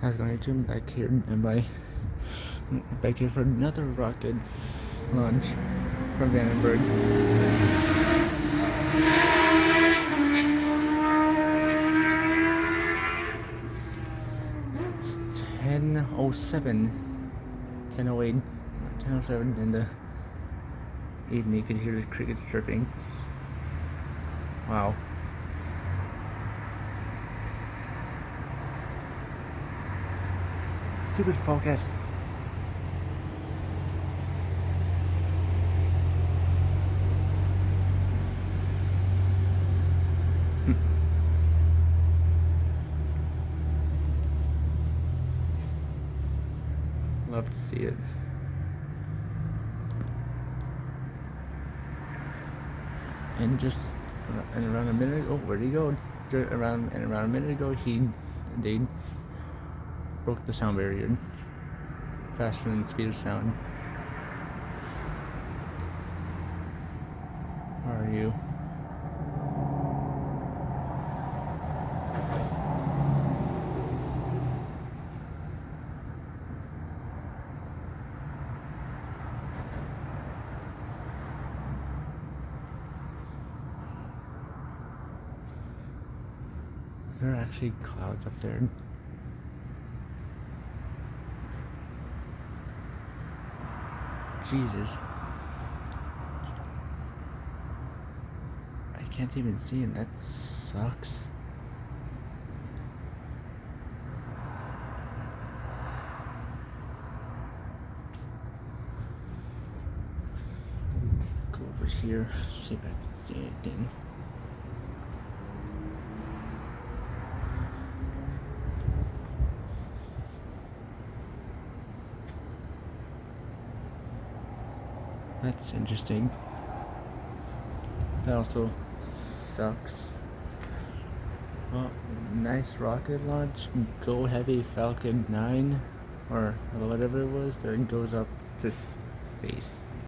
I was going to back here and back here for another rocket launch from Vandenberg. It's 10:07, 10:08, 10:07 in the evening. You can hear the crickets chirping. Wow. Stupid focus. Love to see it. And just around a minute ago, where'd he go? Around a minute ago, he indeed broke the sound barrier faster than the speed of sound. How are you? There are actually clouds up there. Jesus. I can't even see it. That sucks. Go over here, see if I can see anything. That's interesting. That also sucks. Well, nice rocket launch. Go Heavy Falcon 9 or whatever it was. There it goes up to space.